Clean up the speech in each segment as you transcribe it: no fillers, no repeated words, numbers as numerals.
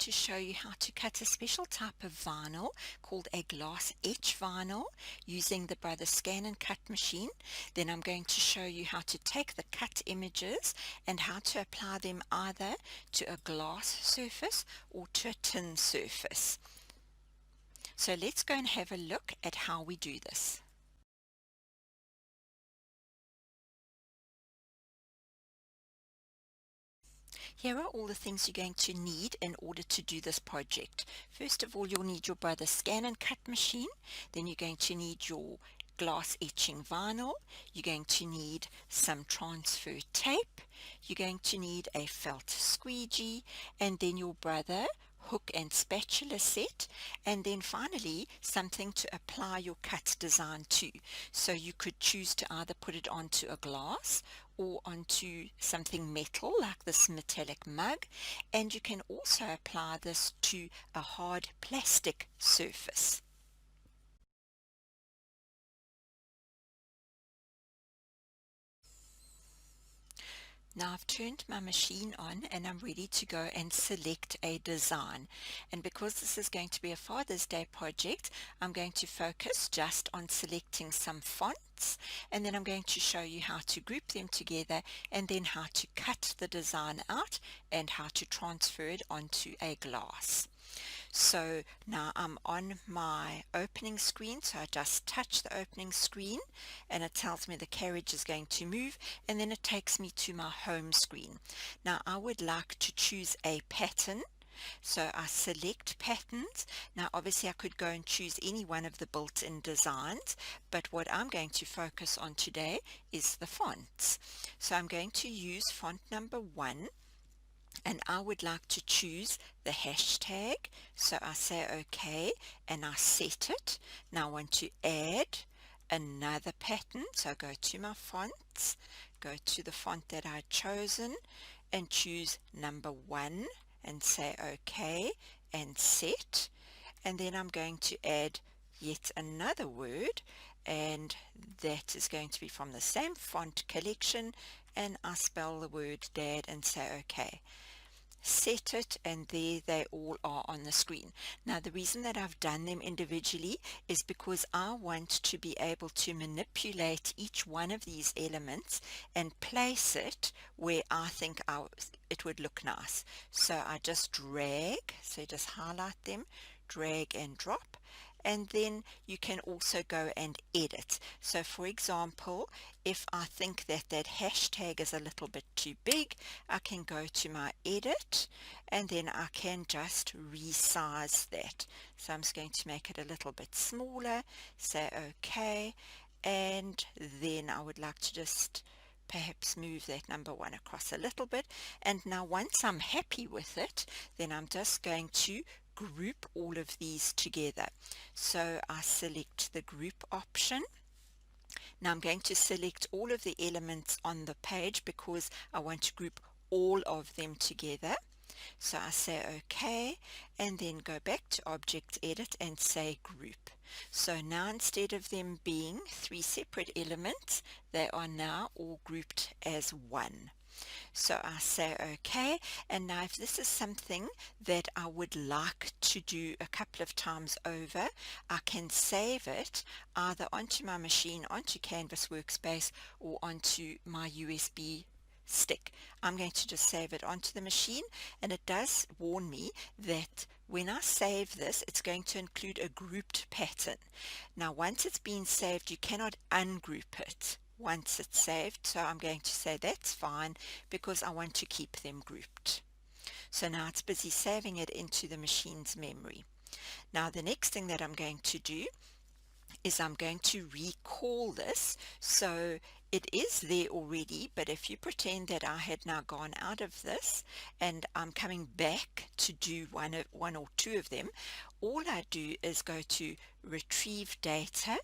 to show you how to cut a special type of vinyl called a glass etch vinyl using the Brother ScanNCut machine. Then I'm going to show you how to take the cut images and how to apply them either to a glass surface or to a tin surface. So let's go and have a look at how we do this. Here are all the things you're going to need in order to do this project. First of all, you'll need your Brother ScanNCut machine. Then you're going to need your glass etching vinyl. You're going to need some transfer tape. You're going to need a felt squeegee, and then your Brother hook and spatula set, and then finally something to apply your cut design to. So you could choose to either put it onto a glass or onto something metal like this metallic mug, and you can also apply this to a hard plastic surface. Now I've turned my machine on and I'm ready to go and select a design. And because this is going to be a Father's Day project, I'm going to focus just on selecting some fonts, and then I'm going to show you how to group them together and then how to cut the design out and how to transfer it onto a glass. So now I'm on my opening screen, so I just touch the opening screen and it tells me the carriage is going to move, and then it takes me to my home screen. Now I would like to choose a pattern, so I select patterns. Now obviously I could go and choose any one of the built-in designs, but what I'm going to focus on today is the fonts. So I'm going to use font number 1, and I would like to choose the hashtag. So I say OK and I set it. Now I want to add another pattern, so go to my fonts, go to the font that I've chosen and choose number 1 and say OK and set, and then I'm going to add yet another word, and that is going to be from the same font collection, and I spell the word dad and say OK. Set it, and there they all are on the screen. Now the reason that I've done them individually is because I want to be able to manipulate each one of these elements and place it where I think it would look nice. So I just drag, so you just highlight them, drag and drop, and then you can also go and edit. So for example, if I think that that hashtag is a little bit too big, I can go to my edit and then I can just resize that. So I'm just going to make it a little bit smaller, say OK, and then I would like to just perhaps move that number 1 across a little bit. And now once I'm happy with it, then I'm just going to group all of these together. So I select the group option. Now I'm going to select all of the elements on the page because I want to group all of them together. So I say OK and then go back to Object Edit and say Group. So now instead of them being 3 separate elements, they are now all grouped as one. So I say OK, and now if this is something that I would like to do a couple of times over, I can save it either onto my machine, onto Canvas Workspace, or onto my USB stick. I'm going to just save it onto the machine, and it does warn me that when I save this, it's going to include a grouped pattern. Now once it's been saved, you cannot ungroup it once it's saved, so I'm going to say that's fine because I want to keep them grouped. So now it's busy saving it into the machine's memory. Now the next thing that I'm going to do is I'm going to recall this. So it is there already, but if you pretend that I had now gone out of this and I'm coming back to do one or two of them, all I do is go to retrieve data.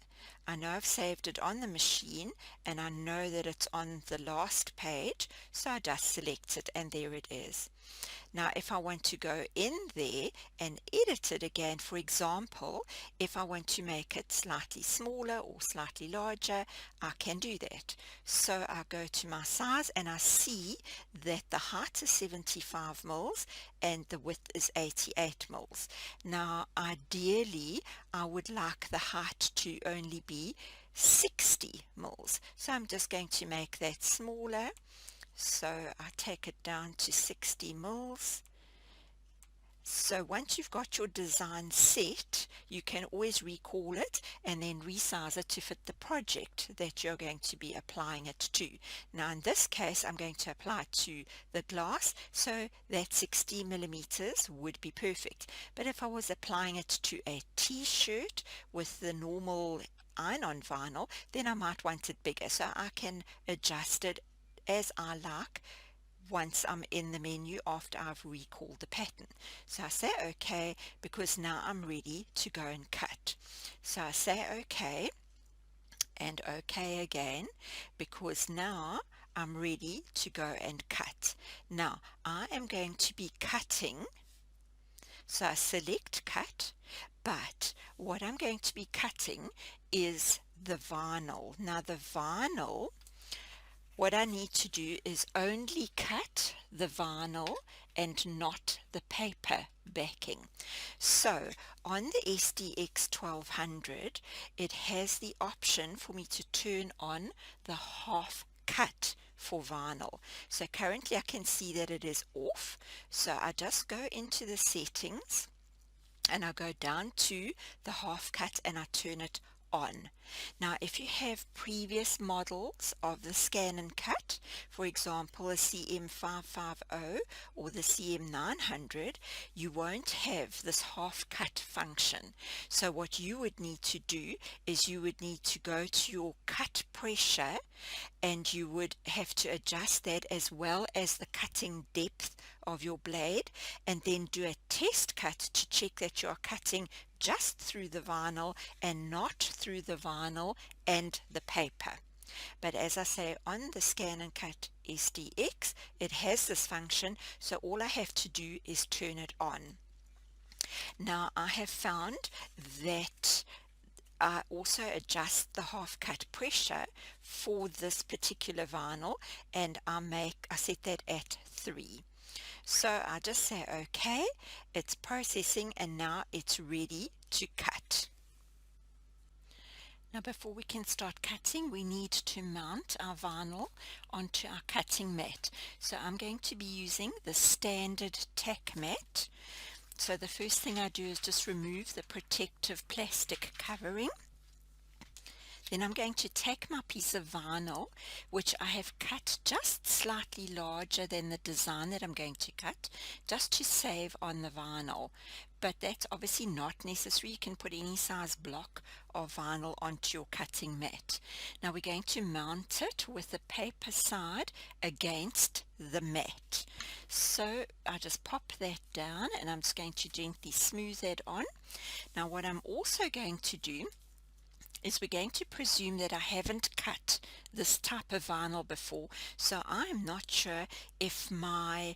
I know I've saved it on the machine and I know that it's on the last page, so I just select it and there it is. Now, if I want to go in there and edit it again, for example, if I want to make it slightly smaller or slightly larger, I can do that. So I go to my size and I see that the height is 75 mils and the width is 88 mils. Now, ideally, I would like the height to only be 60 mils. So I'm just going to make that smaller. So I take it down to 60 mils. So once you've got your design set, you can always recall it and then resize it to fit the project that you're going to be applying it to. Now in this case, I'm going to apply it to the glass, so that 60 millimeters would be perfect. But if I was applying it to a t-shirt with the normal iron-on vinyl, then I might want it bigger. So I can adjust it as I like once I'm in the menu after I've recalled the pattern. So I say OK because now I'm ready to go and cut. So I say OK and OK again because now I'm ready to go and cut. Now I am going to be cutting, so I select cut, but what I'm going to be cutting is the vinyl. Now the vinyl, what I need to do is only cut the vinyl and not the paper backing. So on the SDX1200, it has the option for me to turn on the half cut for vinyl. So currently I can see that it is off. So I just go into the settings and I go down to the half cut and I turn it on. Now if you have previous models of the ScanNCut, for example a CM550 or the CM900, you won't have this half cut function. So what you would need to do is you would need to go to your cut pressure and you would have to adjust that as well as the cutting depth of your blade, and then do a test cut to check that you are cutting just through the vinyl and not through the vinyl and the paper. But as I say, on the ScanNCut SDX, it has this function, so all I have to do is turn it on. Now I have found that I also adjust the half cut pressure for this particular vinyl, and I set that at 3. So I just say OK, it's processing and now it's ready to cut. Now before we can start cutting, we need to mount our vinyl onto our cutting mat. So I'm going to be using the standard tack mat. So the first thing I do is just remove the protective plastic covering. Then I'm going to take my piece of vinyl, which I have cut just slightly larger than the design that I'm going to cut, just to save on the vinyl. But that's obviously not necessary. You can put any size block of vinyl onto your cutting mat. Now we're going to mount it with the paper side against the mat. So I just pop that down and I'm just going to gently smooth that on. Now what I'm also going to do is we're going to presume that I haven't cut this type of vinyl before, so I'm not sure if my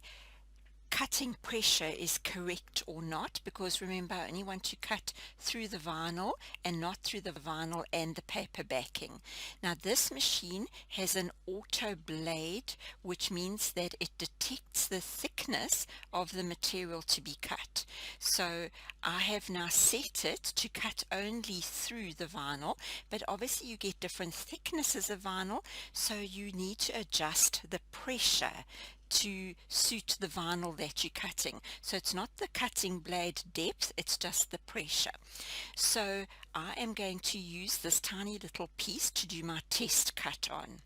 cutting pressure is correct or not, because remember I only want to cut through the vinyl and not through the vinyl and the paper backing. Now this machine has an auto blade, which means that it detects the thickness of the material to be cut. So I have now set it to cut only through the vinyl, but obviously you get different thicknesses of vinyl, so you need to adjust the pressure to suit the vinyl that you're cutting. So it's not the cutting blade depth, it's just the pressure. So I am going to use this tiny little piece to do my test cut on.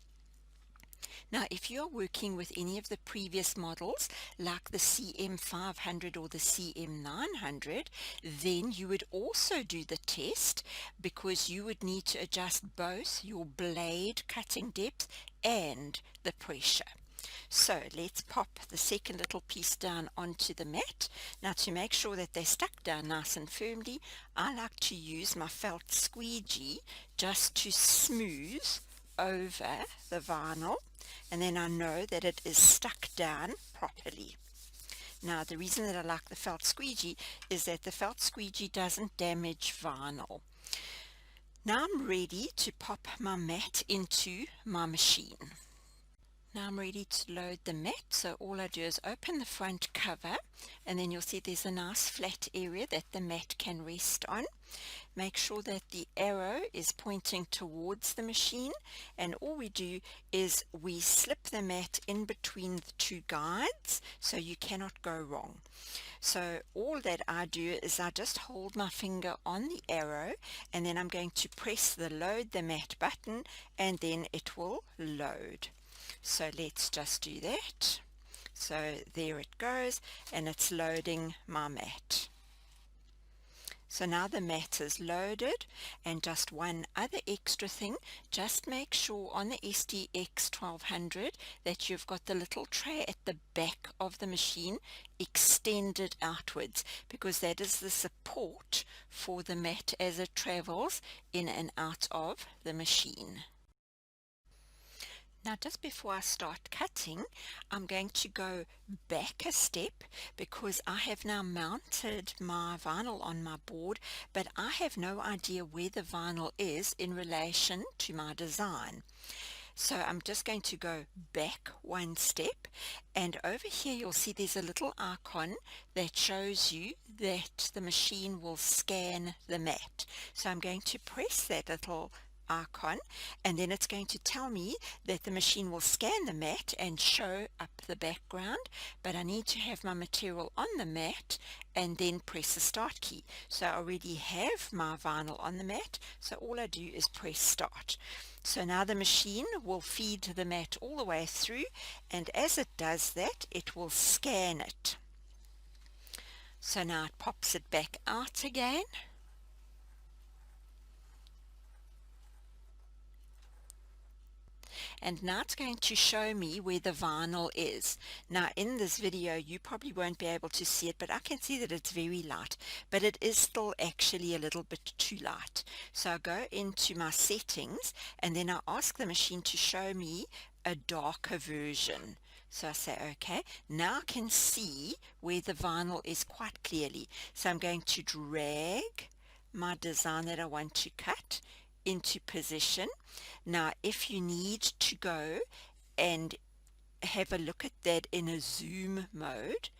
Now if you're working with any of the previous models like the CM500 or the CM900, then you would also do the test, because you would need to adjust both your blade cutting depth and the pressure. So let's pop the second little piece down onto the mat. Now to make sure that they're stuck down nice and firmly, I like to use my felt squeegee just to smooth over the vinyl, and then I know that it is stuck down properly. Now the reason that I like the felt squeegee is that the felt squeegee doesn't damage vinyl. Now I'm ready to pop my mat into my machine. Now I'm ready to load the mat, so all I do is open the front cover, and then you'll see there's a nice flat area that the mat can rest on. Make sure that the arrow is pointing towards the machine, and all we do is we slip the mat in between the two guides so you cannot go wrong. So all that I do is I just hold my finger on the arrow, and then I'm going to press the load the mat button, and then it will load. So let's just do that. So there it goes, and it's loading my mat. So now the mat is loaded, and just one other extra thing, just make sure on the SDX1200 that you've got the little tray at the back of the machine extended outwards, because that is the support for the mat as it travels in and out of the machine. Now just before I start cutting, I'm going to go back a step because I have now mounted my vinyl on my board, but I have no idea where the vinyl is in relation to my design. So I'm just going to go back one step, and over here you'll see there's a little icon that shows you that the machine will scan the mat. So I'm going to press that little icon, and then it's going to tell me that the machine will scan the mat and show up the background, but I need to have my material on the mat and then press the start key. So I already have my vinyl on the mat, so all I do is press start. So now the machine will feed the mat all the way through, and as it does that, it will scan it. So now it pops it back out again. And now it's going to show me where the vinyl is. Now in this video you probably won't be able to see it, but I can see that it's very light, but it is still actually a little bit too light. So I go into my settings, and then I ask the machine to show me a darker version. So I say okay, now I can see where the vinyl is quite clearly. So I'm going to drag my design that I want to cut into position. Now if you need to go and have a look at that in a zoom mode,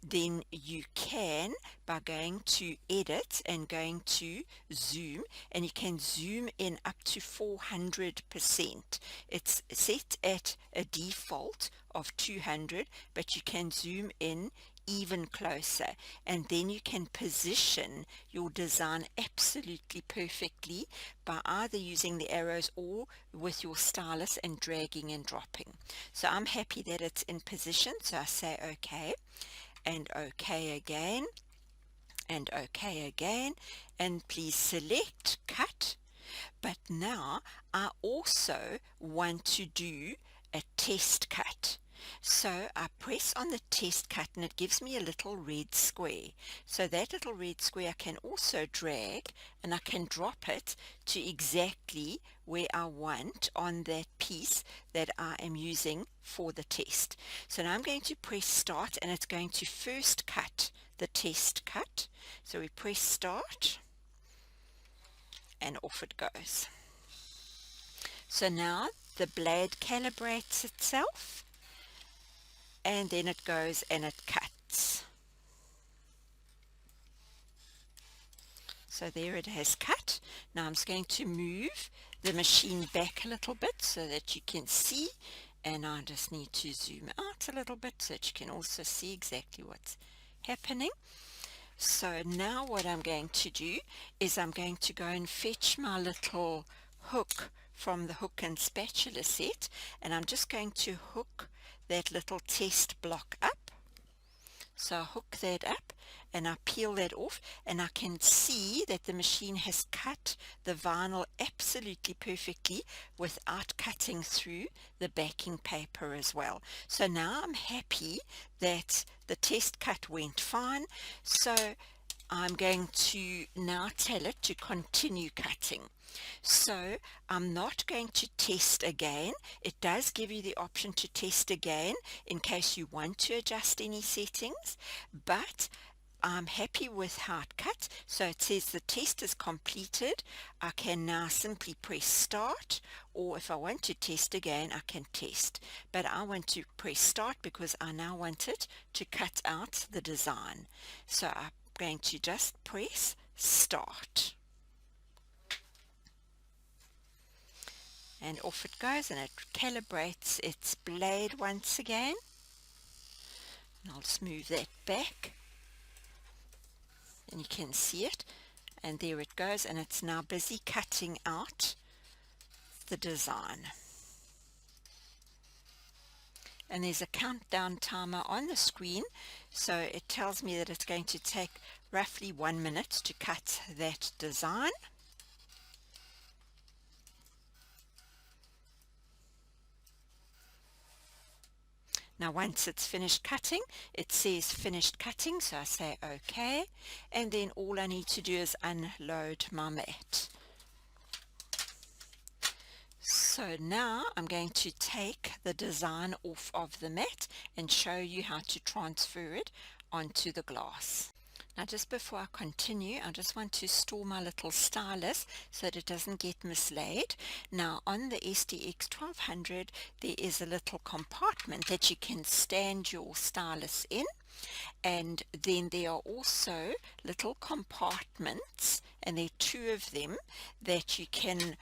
then you can by going to edit and going to zoom, and you can zoom in up to 400%. It's set at a default of 200, but you can zoom in even closer, and then you can position your design absolutely perfectly by either using the arrows or with your stylus and dragging and dropping. So I'm happy that it's in position, so I say okay, and okay again, and okay again, and please select cut. But now I also want to do a test cut. So I press on the test cut, and it gives me a little red square. So that little red square I can also drag, and I can drop it to exactly where I want on that piece that I am using for the test. So now I'm going to press start, and it's going to first cut the test cut. So we press start, and off it goes. So now the blade calibrates itself, and then it goes and it cuts. So there it has cut. Now I'm just going to move the machine back a little bit so that you can see, and I just need to zoom out a little bit so that you can also see exactly what's happening. So now what I'm going to do is I'm going to go and fetch my little hook from the hook and spatula set, and I'm just going to hook that little test block up. So I hook that up and I peel that off, and I can see that the machine has cut the vinyl absolutely perfectly without cutting through the backing paper as well. So now I'm happy that the test cut went fine. So I'm going to now tell it to continue cutting. So I'm not going to test again. It does give you the option to test again in case you want to adjust any settings, but I'm happy with how it cut. So it says the test is completed. I can now simply press start, or if I want to test again, I can test. But I want to press start because I now want it to cut out the design. So I'm going to just press start. And off it goes, and it calibrates its blade once again. And I'll just move that back, and you can see it, and there it goes, and it's now busy cutting out the design. And there's a countdown timer on the screen, so it tells me that it's going to take roughly 1 minute to cut that design. Now once it's finished cutting, it says finished cutting, so I say OK, and then all I need to do is unload my mat. So now I'm going to take the design off of the mat and show you how to transfer it onto the glass. Now just before I continue, I just want to store my little stylus so that it doesn't get mislaid. Now on the SDX1200 there is a little compartment that you can stand your stylus in, and then there are also little compartments, and there are 2 of them that you can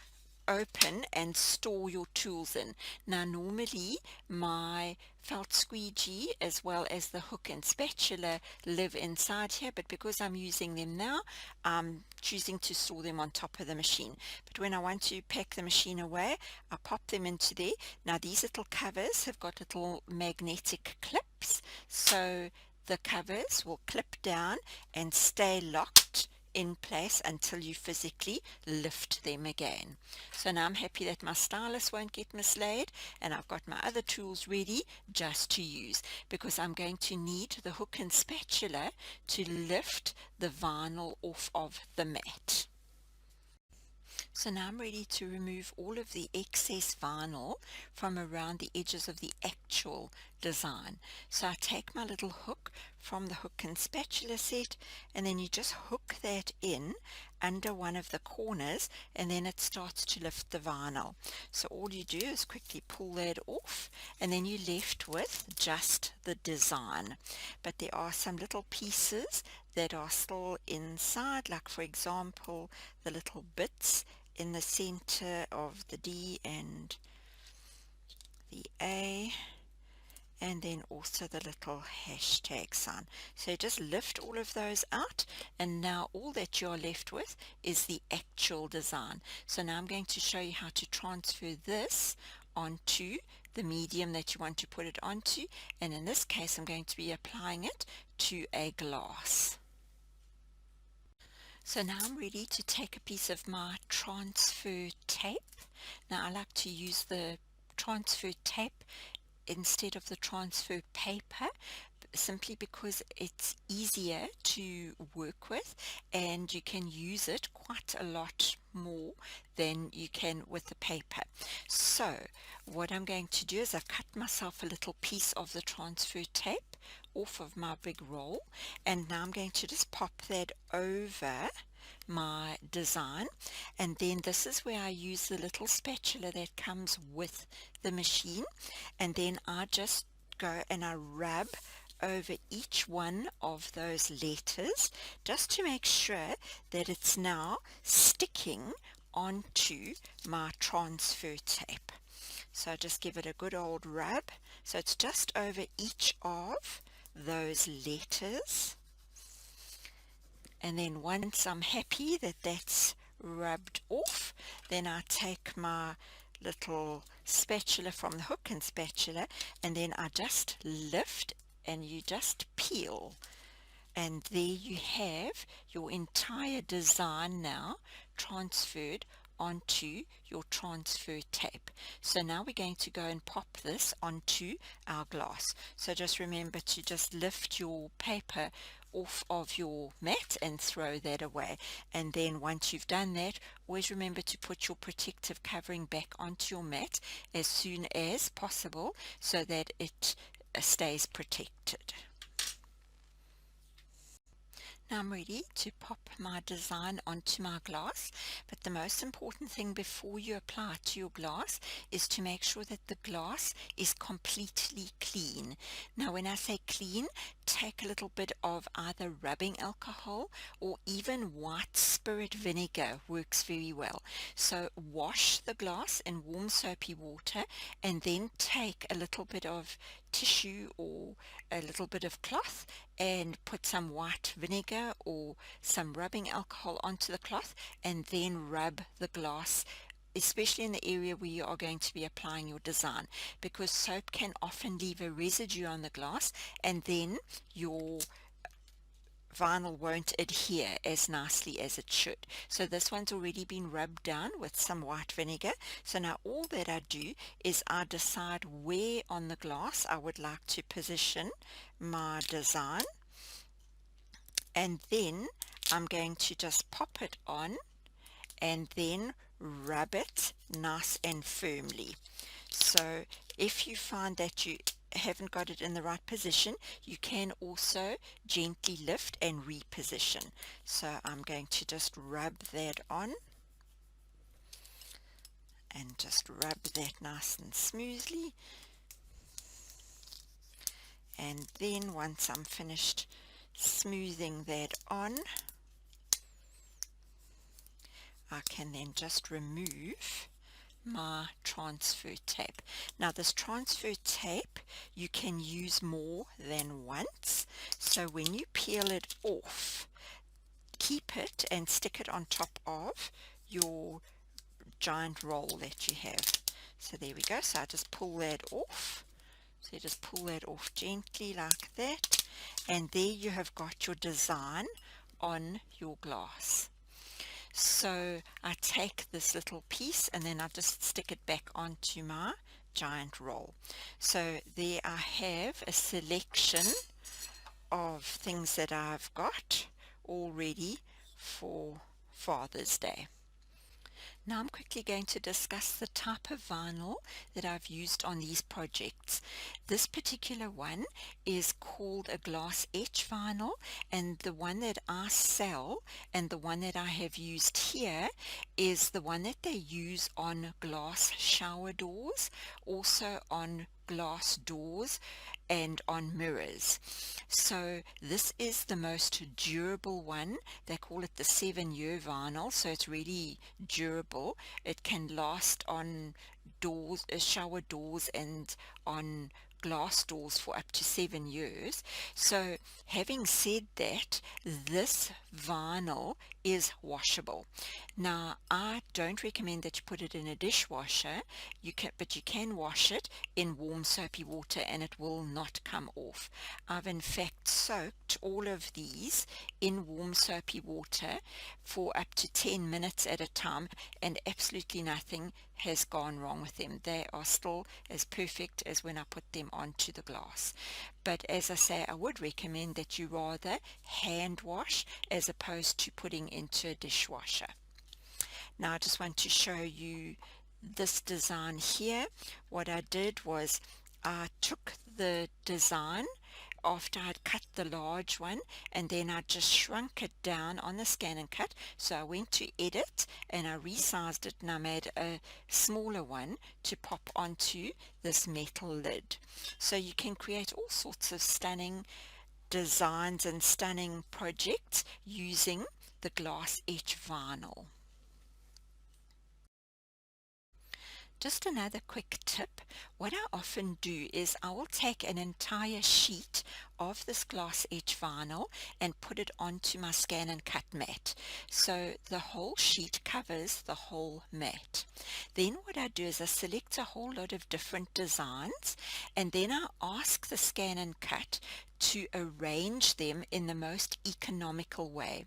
open and store your tools in. Now normally my felt squeegee as well as the hook and spatula live inside here, but because I'm using them now, I'm choosing to store them on top of the machine. But when I want to pack the machine away, I pop them into there. Now these little covers have got little magnetic clips, so the covers will clip down and stay locked in place until you physically lift them again. So now I'm happy that my stylus won't get mislaid, and I've got my other tools ready just to use, because I'm going to need the hook and spatula to lift the vinyl off of the mat. So now I'm ready to remove all of the excess vinyl from around the edges of the actual design. So I take my little hook from the hook and spatula set, and then you just hook that in under one of the corners, and then it starts to lift the vinyl. So all you do is quickly pull that off, and then you're left with just the design. But there are some little pieces that are still inside, like for example the little bits in the center of the D and the A, and then also the little hashtag sign. So just lift all of those out, and now all that you're left with is the actual design. So now I'm going to show you how to transfer this onto the medium that you want to put it onto, and in this case I'm going to be applying it to a glass. So now I'm ready to take a piece of my transfer tape. Now I like to use the transfer tape instead of the transfer paper, simply because it's easier to work with, and you can use it quite a lot more than you can with the paper. So what I'm going to do is I've cut myself a little piece of the transfer tape off of my big roll, and now I'm going to just pop that over my design, and then this is where I use the little spatula that comes with the machine, and then I just go and I rub over each one of those letters just to make sure that it's now sticking onto my transfer tape. So I just give it a good old rub, so it's just over each of those letters, and then once I'm happy that that's rubbed off, then I take my little spatula from the hook and spatula, and then I just lift and you just peel, and there you have your entire design now transferred onto your transfer tape. So now we're going to go and pop this onto our glass. So just remember to just lift your paper off of your mat and throw that away. And then once you've done that, always remember to put your protective covering back onto your mat as soon as possible so that it stays protected. Now I'm ready to pop my design onto my glass, but the most important thing before you apply it to your glass is to make sure that the glass is completely clean. Now when I say clean, take a little bit of either rubbing alcohol or even white spirit vinegar works very well. So wash the glass in warm soapy water and then take a little bit of tissue or a little bit of cloth and put some white vinegar or some rubbing alcohol onto the cloth and then rub the glass, especially in the area where you are going to be applying your design, because soap can often leave a residue on the glass and then your vinyl won't adhere as nicely as it should. So this one's already been rubbed down with some white vinegar. So now all that I do is I decide where on the glass I would like to position my design, and then I'm going to just pop it on and then rub it nice and firmly. So if you find that you haven't got it in the right position, you can also gently lift and reposition. So I'm going to just rub that on and just rub that nice and smoothly, and then once I'm finished smoothing that on, I can then just remove my transfer tape. Now this transfer tape you can use more than once, so when you peel it off, keep it and stick it on top of your giant roll that you have. So there we go. So I just pull that off. So you just pull that off gently like that, and there you have got your design on your glass. So I take this little piece and then I just stick it back onto my giant roll. So there I have a selection of things that I've got all ready for Father's Day. Now I'm quickly going to discuss the type of vinyl that I've used on these projects. This particular one is called a glass etch vinyl, and the one that I sell and the one that I have used here is the one that they use on glass shower doors, also on glass doors and on mirrors. So this is the most durable one. They call it the 7-year vinyl, so it's really durable. It can last on doors, shower doors, and on glass doors for up to 7 years. So having said that, this vinyl is washable. Now I don't recommend that you put it in a dishwasher, but you can wash it in warm soapy water and it will not come off. I've in fact soaked all of these in warm soapy water for up to 10 minutes at a time, and absolutely nothing has gone wrong with them. They are still as perfect as when I put them onto the glass. But as I say, I would recommend that you rather hand wash as opposed to putting into a dishwasher. Now I just want to show you this design here. What I did was I took the design after I'd cut the large one, and then I just shrunk it down on the ScanNCut. So I went to edit and I resized it and I made a smaller one to pop onto this metal lid. So you can create all sorts of stunning designs and stunning projects using the glass etch vinyl. Just another quick tip, what I often do is I will take an entire sheet of this glass etch vinyl and put it onto my ScanNCut mat. So the whole sheet covers the whole mat. Then what I do is I select a whole lot of different designs, and then I ask the ScanNCut to arrange them in the most economical way.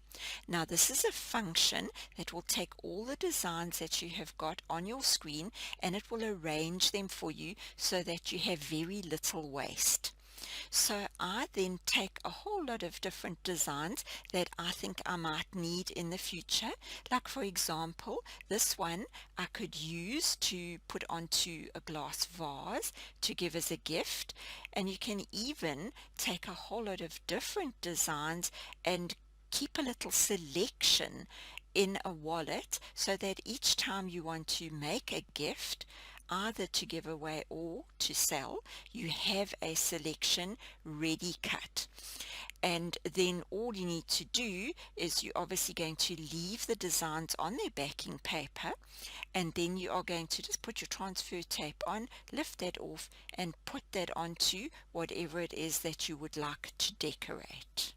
Now this is a function that will take all the designs that you have got on your screen and it will arrange them for you so that you have very little waste. So I then take a whole lot of different designs that I think I might need in the future. Like for example, this one I could use to put onto a glass vase to give as a gift. And you can even take a whole lot of different designs and keep a little selection in a wallet so that each time you want to make a gift, either to give away or to sell, you have a selection ready cut. And then all you need to do is you're obviously going to leave the designs on their backing paper, and then you are going to just put your transfer tape on, lift that off, and put that onto whatever it is that you would like to decorate.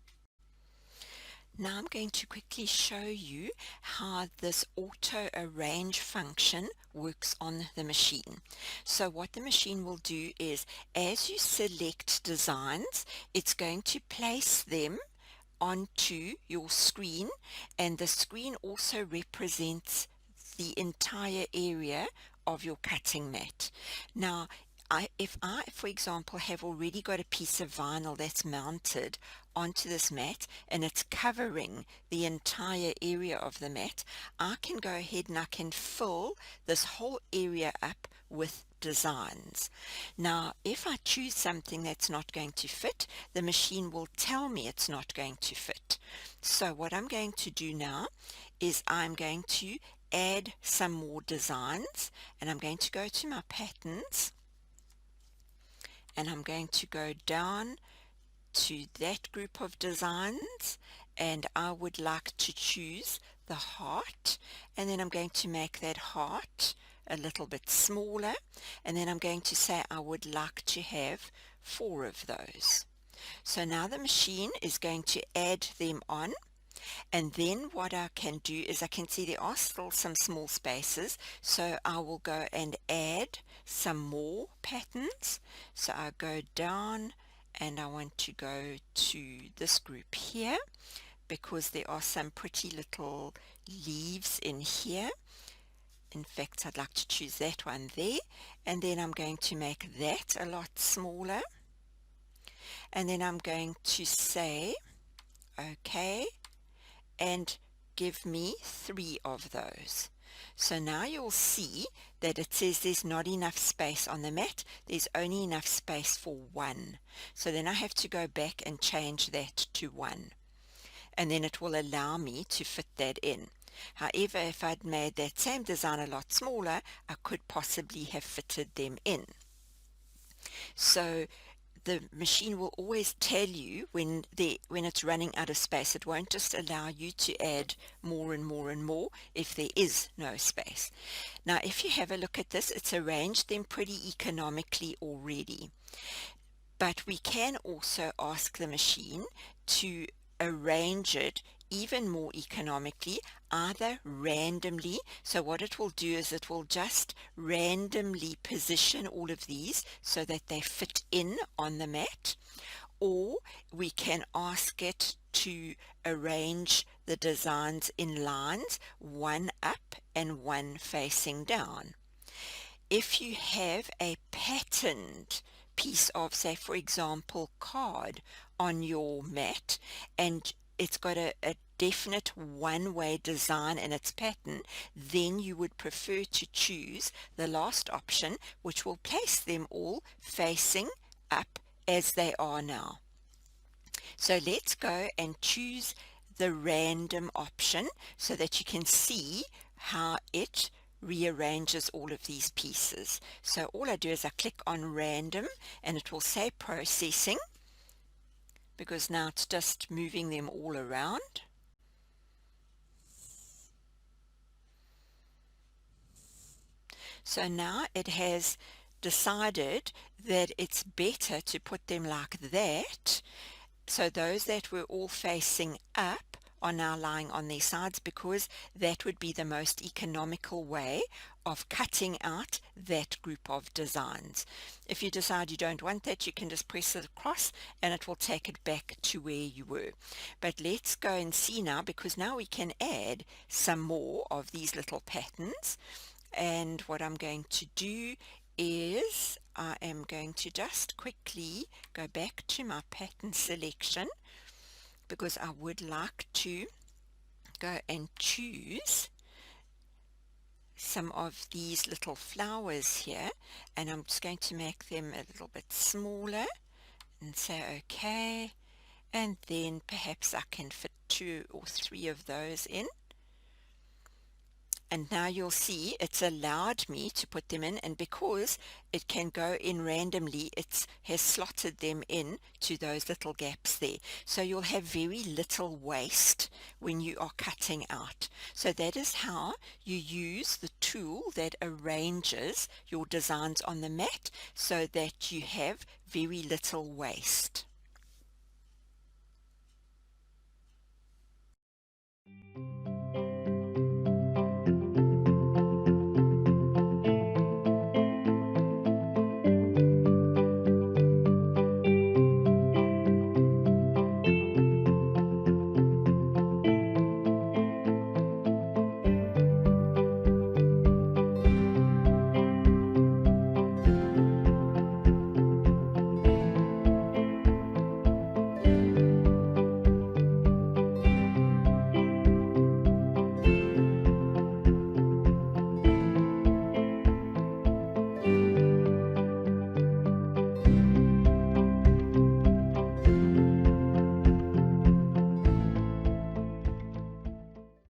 Now I'm going to quickly show you how this auto arrange function works on the machine. So what the machine will do is, as you select designs, it's going to place them onto your screen, and the screen also represents the entire area of your cutting mat. Now if I, for example, have already got a piece of vinyl that's mounted onto this mat and it's covering the entire area of the mat, I can go ahead and I can fill this whole area up with designs. Now, if I choose something that's not going to fit, the machine will tell me it's not going to fit. So what I'm going to do now is I'm going to add some more designs, and I'm going to go to my patterns, and I'm going to go down to that group of designs, and I would like to choose the heart, and then I'm going to make that heart a little bit smaller, and then I'm going to say I would like to have 4 of those. So now the machine is going to add them on, and then what I can do is I can see there are still some small spaces, so I will go and add some more patterns. So I go down and I want to go to this group here because there are some pretty little leaves in here. In fact, I'd like to choose that one there, and then I'm going to make that a lot smaller, and then I'm going to say okay and give me 3 of those. So now you'll see that it says there's not enough space on the mat, there's only enough space for 1. So then I have to go back and change that to 1, and then it will allow me to fit that in. However, if I'd made that same design a lot smaller, I could possibly have fitted them in. So the machine will always tell you when it's running out of space. It won't just allow you to add more and more and more if there is no space. Now, if you have a look at this, it's arranged them pretty economically already. But we can also ask the machine to arrange it even more economically, either randomly. So what it will do is it will just randomly position all of these so that they fit in on the mat, or we can ask it to arrange the designs in lines, one up and one facing down. If you have a patterned piece of, say for example, card on your mat, and it's got a definite one-way design in its pattern, then you would prefer to choose the last option, which will place them all facing up as they are now. So let's go and choose the random option so that you can see how it rearranges all of these pieces. So all I do is I click on random, and it will say processing, because now it's just moving them all around. So now it has decided that it's better to put them like that. So those that were all facing up are now lying on their sides, because that would be the most economical way of cutting out that group of designs. If you decide you don't want that, you can just press it across and it will take it back to where you were. But let's go and see now, because now we can add some more of these little patterns. And what I'm going to do is I am going to just quickly go back to my pattern selection because I would like to go and choose some of these little flowers here, and I'm just going to make them a little bit smaller and say okay, and then perhaps I can fit 2 or 3 of those in. And now you'll see it's allowed me to put them in, and because it can go in randomly, it has slotted them in to those little gaps there. So you'll have very little waste when you are cutting out. So that is how you use the tool that arranges your designs on the mat so that you have very little waste.